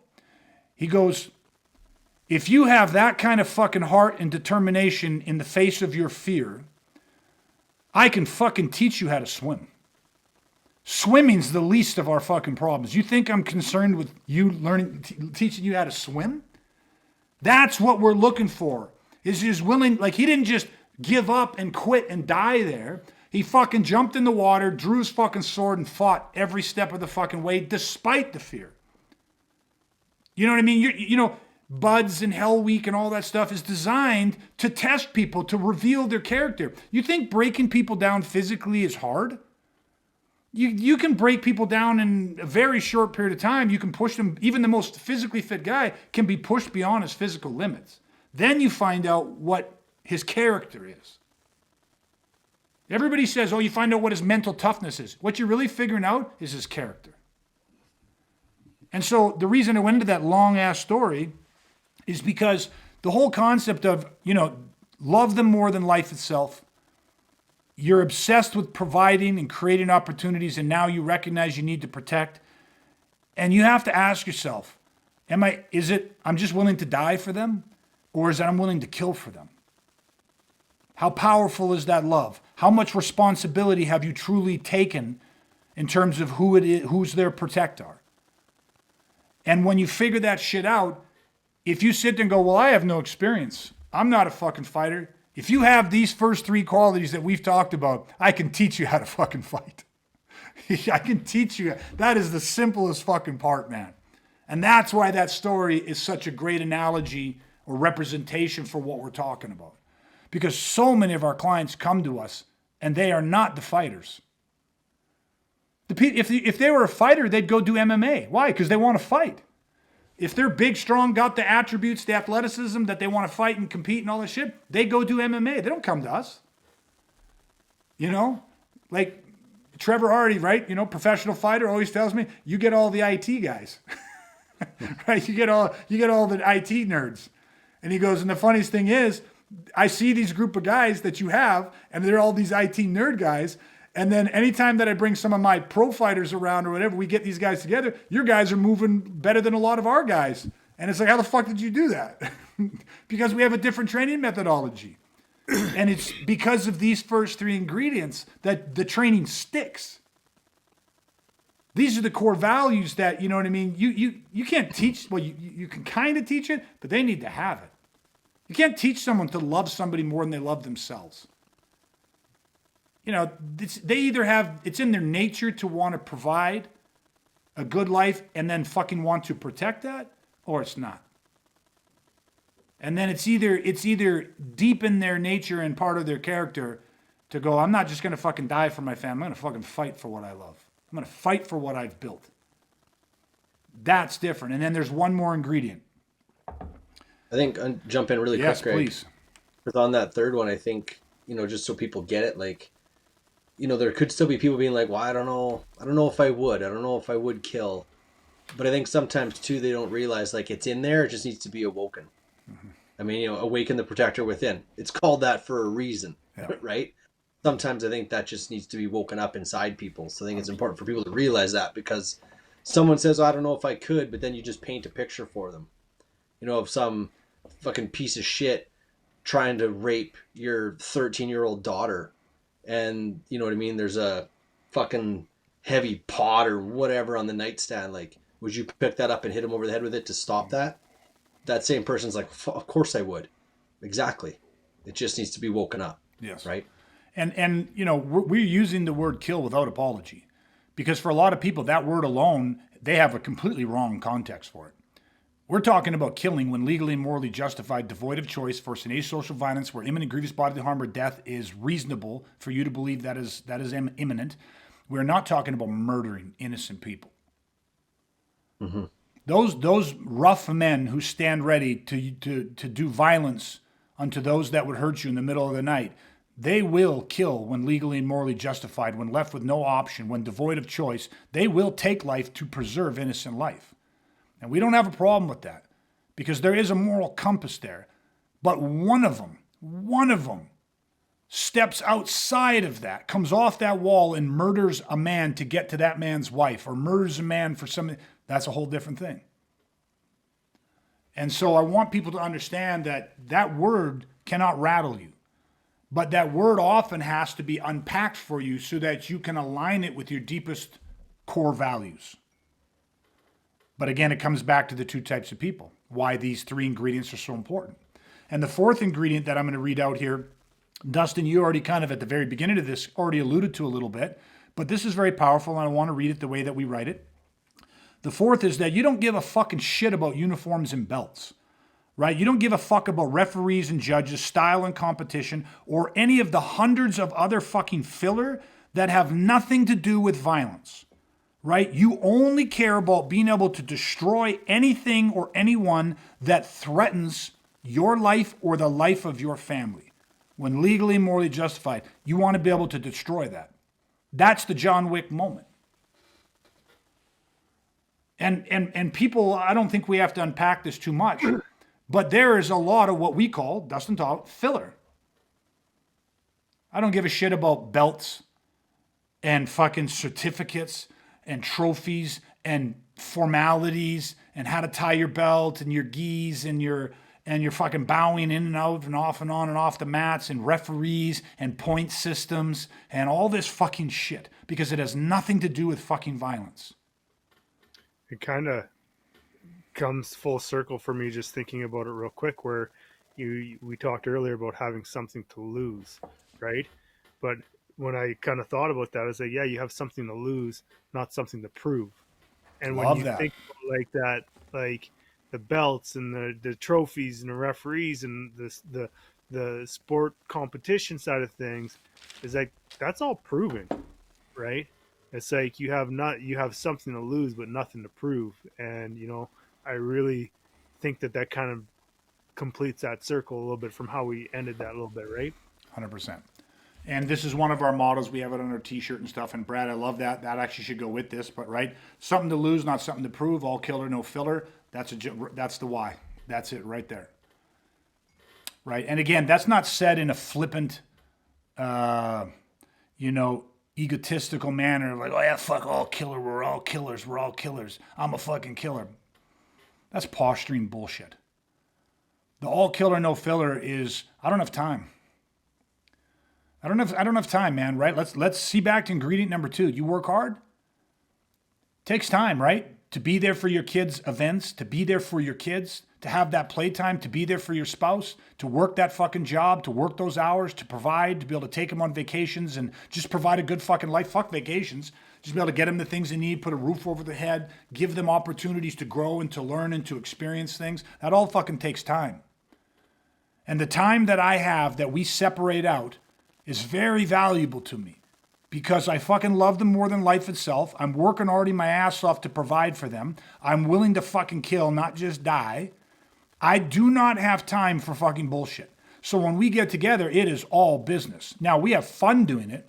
He goes, if you have that kind of fucking heart and determination in the face of your fear, I can fucking teach you how to swim. Swimming's the least of our fucking problems. You think I'm concerned with you teaching you how to swim? That's what we're looking for. Is willing, like he didn't just give up and quit and die there. He fucking jumped in the water, drew his fucking sword and fought every step of the fucking way despite the fear. You know what I mean? Buds and Hell Week and all that stuff is designed to test people, to reveal their character. You think breaking people down physically is hard? You can break people down in a very short period of time. You can push them. Even the most physically fit guy can be pushed beyond his physical limits. Then you find out what his character is. Everybody says, you find out what his mental toughness is. What you're really figuring out is his character. And so the reason I went into that long-ass story is because the whole concept of, love them more than life itself. You're obsessed with providing and creating opportunities, and now you recognize you need to protect. And you have to ask yourself, I'm just willing to die for them? Or is it I'm willing to kill for them? How powerful is that love? How much responsibility have you truly taken in terms of who's their protector? And when you figure that shit out, if you sit there and go, well, I have no experience. I'm not a fucking fighter. If you have these first 3 qualities that we've talked about, I can teach you how to fucking fight. I can teach you. That is the simplest fucking part, man. And that's why that story is such a great analogy or representation for what we're talking about. Because so many of our clients come to us and they are not the fighters. If they were a fighter, they'd go do MMA. Why? Because they want to fight. If they're big, strong, got the attributes, the athleticism that they want to fight and compete and all that shit, they go do MMA. They don't come to us. You know, like Trevor Hardy, right? You know, professional fighter always tells me, you get all the IT guys, right? You get all the IT nerds. And he goes, and the funniest thing is, I see these group of guys that you have, and they're all these IT nerd guys. And then anytime that I bring some of my pro fighters around or whatever, we get these guys together, your guys are moving better than a lot of our guys. And it's like, how the fuck did you do that? Because we have a different training methodology. And it's because of these first three ingredients that the training sticks. These are the core values that, you know what I mean? You can't teach, well, you can kind of teach it, but they need to have it. You can't teach someone to love somebody more than they love themselves. You know, they either have, it's in their nature to want to provide a good life and then fucking want to protect that, or it's not. And then it's either deep in their nature and part of their character to go, I'm not just going to fucking die for my family. I'm going to fucking fight for what I love. I'm going to fight for what I've built. That's different. And then there's one more ingredient. I think I'll jump in really Yes, quick, Greg. please. Because on that third one, I think, you know, just so people get it, like, you know, there could still be people being like, well, I don't know if I would kill. But I think sometimes too, they don't realize like it's in there. It just needs to be awoken. Mm-hmm. I mean, you know, awaken the protector within. It's called that for a reason, right? Sometimes I think that just needs to be woken up inside people. So I think it's important for people to realize that, because someone says, oh, I don't know if I could, but then you just paint a picture for them, you know, of some fucking piece of shit trying to rape your 13-year-old daughter. And you know what I mean? There's a fucking heavy pot or whatever on the nightstand. Like, would you pick that up and hit him over the head with it to stop that? That same person's like, of course I would. Exactly. It just needs to be woken up. Yes. Right. And you know, we're using the word kill without apology, because for a lot of people, that word alone, they have a completely wrong context for it. We're talking about killing when legally and morally justified, devoid of choice, for asocial violence, where imminent grievous bodily harm or death is reasonable for you to believe that is imminent. We're not talking about murdering innocent people. Mm-hmm. Those rough men who stand ready to do violence unto those that would hurt you in the middle of the night, they will kill when legally and morally justified, when left with no option, when devoid of choice. They will take life to preserve innocent life. And we don't have a problem with that, because there is a moral compass there. But one of them steps outside of that, comes off that wall and murders a man to get to that man's wife, or murders a man for something. That's a whole different thing. And so I want people to understand that that word cannot rattle you. But that word often has to be unpacked for you so that you can align it with your deepest core values. But again, it comes back to the two types of people, why these three ingredients are so important. And the fourth ingredient that I'm going to read out here, Dustin, you already kind of at the very beginning of this already alluded to a little bit, but this is very powerful, and I want to read it the way that we write it. The fourth is that you don't give a fucking shit about uniforms and belts, right? You don't give a fuck about referees and judges, style and competition, or any of the hundreds of other fucking filler that have nothing to do with violence. Right? You only care about being able to destroy anything or anyone that threatens your life or the life of your family. When legally and morally justified, you want to be able to destroy that. That's the John Wick moment. And people, I don't think we have to unpack this too much, but there is a lot of what we call, Dustin taught, filler. I don't give a shit about belts and fucking certificates and trophies and formalities and how to tie your belt and your gis and your fucking bowing in and out and off and on and off the mats and referees and point systems and all this fucking shit, because it has nothing to do with fucking violence. It kind of comes full circle for me just thinking about it real quick, where we talked earlier about having something to lose, right? But when I kind of thought about that, I was like, yeah, you have something to lose, not something to prove. And when you think about like that, like the belts and the trophies and the referees and the the sport competition side of things is like that's all proven, right? It's like you have something to lose but nothing to prove, and I really think that kind of completes that circle a little bit from how we ended that a little bit, right? 100%. And this is one of our models. We have it on our T-shirt and stuff. And Brad, I love that. That actually should go with this. But right, something to lose, not something to prove. All killer, no filler. That's the why. That's it right there. Right. And again, that's not said in a flippant, egotistical manner. Like, oh yeah, fuck all killer. We're all killers. We're all killers. I'm a fucking killer. That's posturing bullshit. The all killer, no filler is I don't have time. I don't have time, man, right? Let's see back to ingredient number 2. You work hard. Takes time, right? To be there for your kids' events, to be there for your kids, to have that playtime, to be there for your spouse, to work that fucking job, to work those hours, to provide, to be able to take them on vacations and just provide a good fucking life. Fuck vacations. Just be able to get them the things they need, put a roof over their head, give them opportunities to grow and to learn and to experience things. That all fucking takes time. And the time that I have that we separate out is very valuable to me because I fucking love them more than life itself. I'm working already my ass off to provide for them. I'm willing to fucking kill, not just die. I do not have time for fucking bullshit. So when we get together, it is all business. Now, we have fun doing it,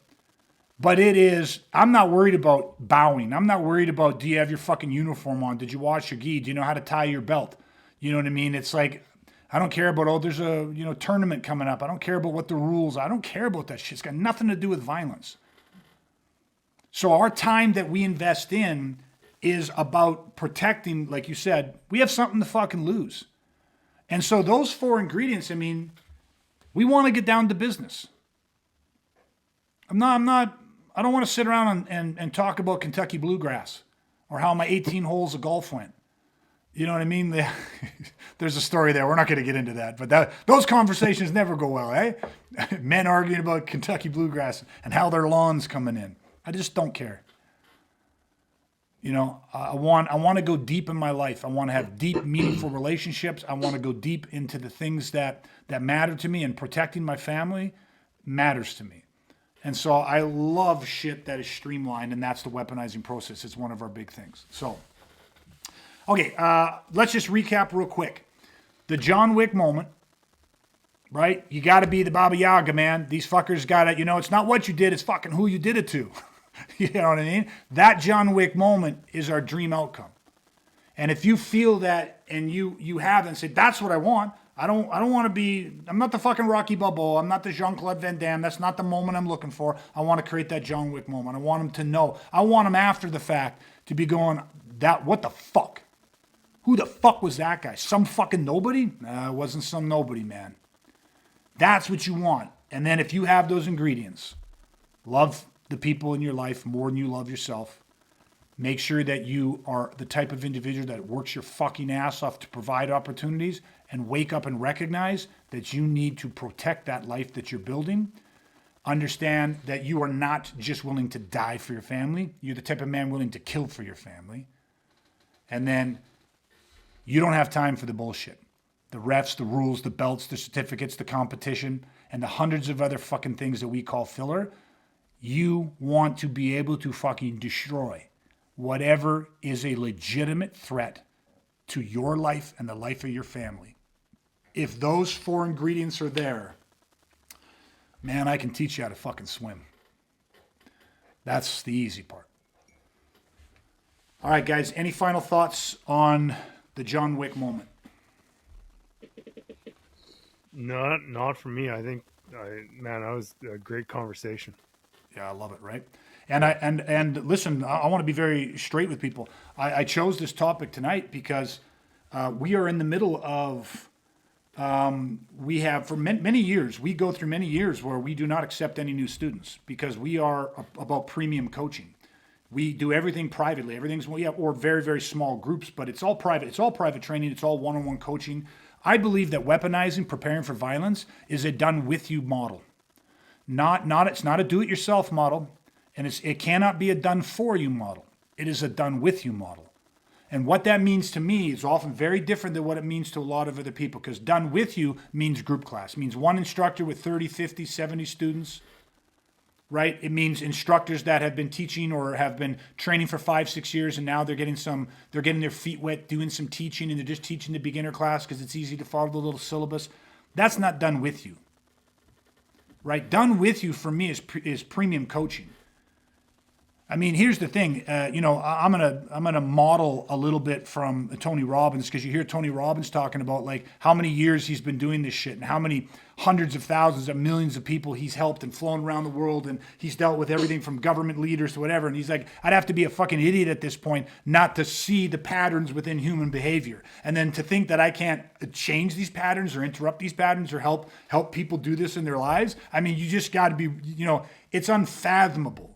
but I'm not worried about bowing. I'm not worried about, do you have your fucking uniform on? Did you wash your gi? Do you know how to tie your belt? You know what I mean? It's like, I don't care about, there's a tournament coming up. I don't care about what the rules are. I don't care about that shit. It's got nothing to do with violence. So our time that we invest in is about protecting, like you said, we have something to fucking lose. And so those 4 ingredients, I mean, we want to get down to business. I don't want to sit around and talk about Kentucky bluegrass or how my 18 holes of golf went. You know what I mean? There's a story there. We're not going to get into that. But those conversations never go well, eh? Men arguing about Kentucky bluegrass and how their lawn's coming in. I just don't care. I want to go deep in my life. I want to have deep, meaningful relationships. I want to go deep into the things that matter to me, and protecting my family matters to me. And so I love shit that is streamlined, and that's the weaponizing process. It's one of our big things. So... okay, let's just recap real quick. The John Wick moment, right? You got to be the Baba Yaga, man. These fuckers got to, it's not what you did, it's fucking who you did it to. You know what I mean? That John Wick moment is our dream outcome. And if you feel that and you have it and say, that's what I want, I don't want to be, I'm not the fucking Rocky Balboa, I'm not the Jean-Claude Van Damme, that's not the moment I'm looking for. I want to create that John Wick moment. I want them to know. I want them after the fact to be going, what the fuck? Who the fuck was that guy? Some fucking nobody? Nah, it wasn't some nobody, man. That's what you want. And then if you have those ingredients, love the people in your life more than you love yourself. Make sure that you are the type of individual that works your fucking ass off to provide opportunities, and wake up and recognize that you need to protect that life that you're building. Understand that you are not just willing to die for your family. You're the type of man willing to kill for your family. And then you don't have time for the bullshit. The refs, the rules, the belts, the certificates, the competition, and the hundreds of other fucking things that we call filler. You want to be able to fucking destroy whatever is a legitimate threat to your life and the life of your family. If those 4 ingredients are there, man, I can teach you how to fucking swim. That's the easy part. All right, guys, any final thoughts on the John Wick moment? Not for me. I think, that was a great conversation. Yeah, I love it, right? And listen, I want to be very straight with people. I chose this topic tonight because we are in the middle of, we have for many years, we go through many years where we do not accept any new students because we are about premium coaching. We do everything privately. Or very, very small groups, but it's all private. It's all private training. It's all one-on-one coaching. I believe that weaponizing, preparing for violence, is a done with you model. It's not a do-it-yourself model, and it cannot be a done for you model. It is a done with you model. And what that means to me is often very different than what it means to a lot of other people, because done with you means group class. It means one instructor with 30, 50, 70 students, right? It means instructors that have been teaching or have been training for 5, 6 years, and now they're getting their feet wet doing some teaching, and they're just teaching the beginner class because it's easy to follow the little syllabus. That's not done with you, right? Done with you for me is premium coaching. I mean, here's the thing. I'm gonna model a little bit from Tony Robbins, because you hear Tony Robbins talking about like how many years he's been doing this shit and how many hundreds of thousands of millions of people he's helped and flown around the world, and he's dealt with everything from government leaders to whatever. And he's like, I'd have to be a fucking idiot at this point not to see the patterns within human behavior, and then to think that I can't change these patterns or interrupt these patterns or help people do this in their lives. I mean, you just got to be, it's unfathomable.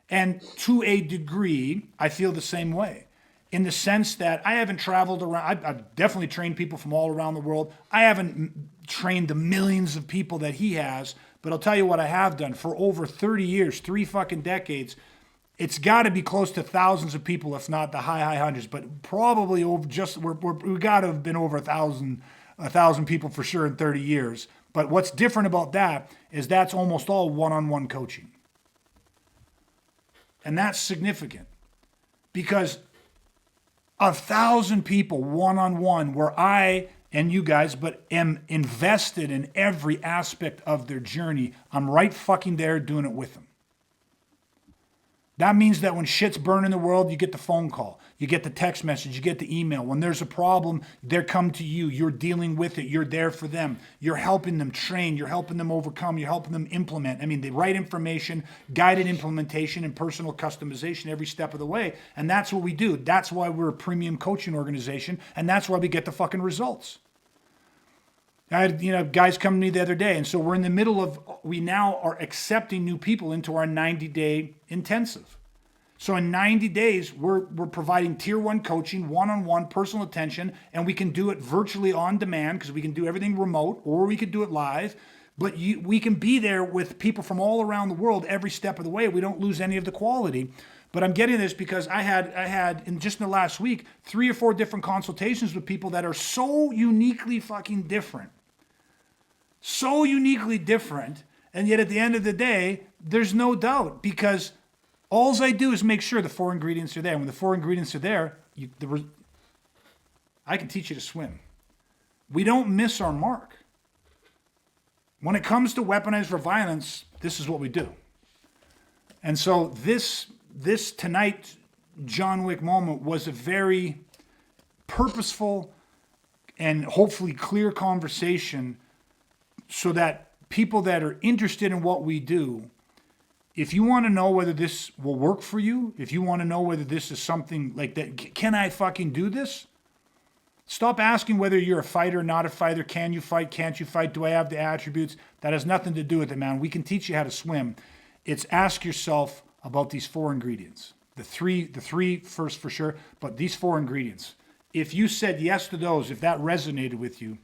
And to a degree, I feel the same way, in the sense that I haven't traveled around. I've definitely trained people from all around the world. I haven't trained the millions of people that he has, but I'll tell you what I have done. For over 30 years, 3 fucking decades, it's got to be close to thousands of people, if not the high hundreds, but probably over we got to have been over 1,000 people for sure in 30 years. But what's different about that is that's almost all one-on-one coaching. And that's significant, because 1,000 people one-on-one where I and you guys, but am invested in every aspect of their journey. I'm right fucking there doing it with them. That means that when shit's burning the world, you get the phone call, you get the text message, you get the email. When there's a problem, they come to you. You're dealing with it. You're there for them. You're helping them train. You're helping them overcome. You're helping them implement. I mean, the right information, guided implementation, and personal customization every step of the way. And that's what we do. That's why we're a premium coaching organization, and that's why we get the fucking results. I had, guys come to me the other day, and so we're in the middle of, we now are accepting new people into our 90-day intensive. So in 90 days, we're providing tier 1 coaching, one-on-one personal attention, and we can do it virtually on demand because we can do everything remote, or we could do it live. But we can be there with people from all around the world every step of the way. We don't lose any of the quality. But I'm getting this because I had in the last week 3 or 4 different consultations with people that are so uniquely fucking different. So uniquely different, and yet at the end of the day, there's no doubt, because all I do is make sure the 4 ingredients are there. When the 4 ingredients are there, I can teach you to swim. We don't miss our mark. When it comes to weaponized for violence, this is what we do. And so this tonight John Wick moment was a very purposeful and hopefully clear conversation, so that people that are interested in what we do, if you want to know whether this will work for you, if you want to know whether this is something like that, can I fucking do this? Stop asking whether you're a fighter or not a fighter. Can you fight? Can't you fight? Do I have the attributes? That has nothing to do with it, man. We can teach you how to swim. It's ask yourself about these 4 ingredients. The three first for sure, but these 4 ingredients. If you said yes to those, if that resonated with you,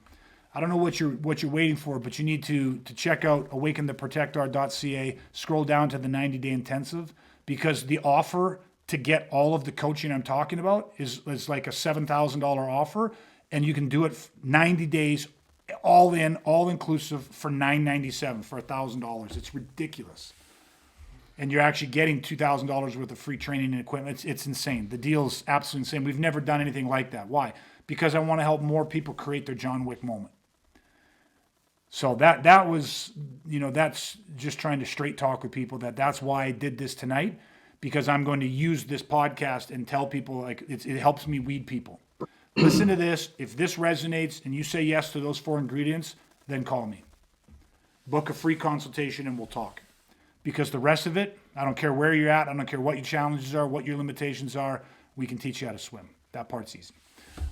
I don't know what you're waiting for, but you need to check out awakentheprotector.ca, scroll down to the 90-day intensive, because the offer to get all of the coaching I'm talking about is like a $7,000 offer, and you can do it 90 days, all in, all inclusive, for $997, for $1,000. It's ridiculous. And you're actually getting $2,000 worth of free training and equipment. It's insane. The deal's absolutely insane. We've never done anything like that. Why? Because I want to help more people create their John Wick moment. So that was, that's just trying to straight talk with people. That's why I did this tonight, because I'm going to use this podcast and tell people, like, it helps me weed people. Listen to this. If this resonates and you say yes to those 4 ingredients, then call me. Book a free consultation and we'll talk. Because the rest of it, I don't care where you're at. I don't care what your challenges are, what your limitations are. We can teach you how to swim. That part's easy.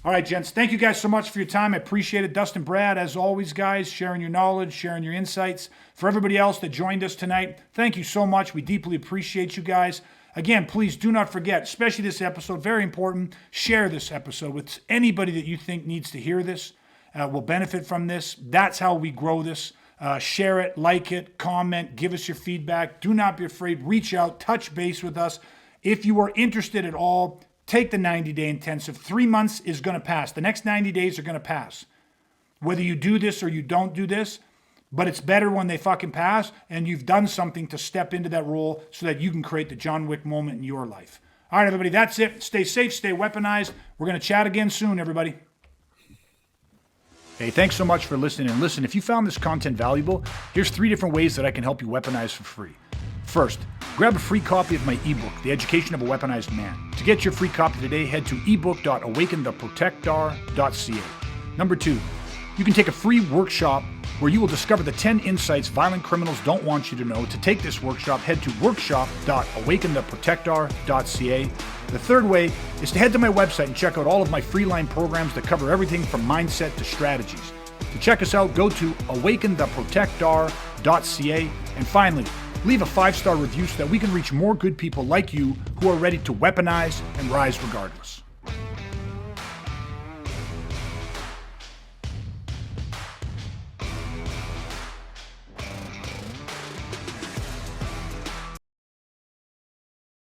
All right, gents. Thank you guys so much for your time. I appreciate it. Dustin, Brad, as always, guys, sharing your knowledge, sharing your insights. For everybody else that joined us tonight, thank you so much. We deeply appreciate you guys. Again, please do not forget, especially this episode, very important, share this episode with anybody that you think needs to hear this, will benefit from this. That's how we grow this. Share it, like it, comment, give us your feedback. Do not be afraid. Reach out, touch base with us. If you are interested at all, take the 90-day intensive. 3 months is going to pass. The next 90 days are going to pass. Whether you do this or you don't do this, but it's better when they fucking pass and you've done something to step into that role so that you can create the John Wick moment in your life. All right, everybody, that's it. Stay safe, stay weaponized. We're going to chat again soon, everybody. Hey, thanks so much for listening. And listen, if you found this content valuable, here's 3 different ways that I can help you weaponize for free. First, grab a free copy of my ebook, The Education of a Weaponized Man. To get your free copy today, head to ebook.awakentheprotectar.ca. Number 2, you can take a free workshop where you will discover the 10 insights violent criminals don't want you to know. To take this workshop, head to workshop.awakentheprotectar.ca. The third way is to head to my website and check out all of my freeline programs that cover everything from mindset to strategies. To check us out, go to awakentheprotectar.ca. And finally, leave a 5-star review so that we can reach more good people like you who are ready to weaponize and rise regardless.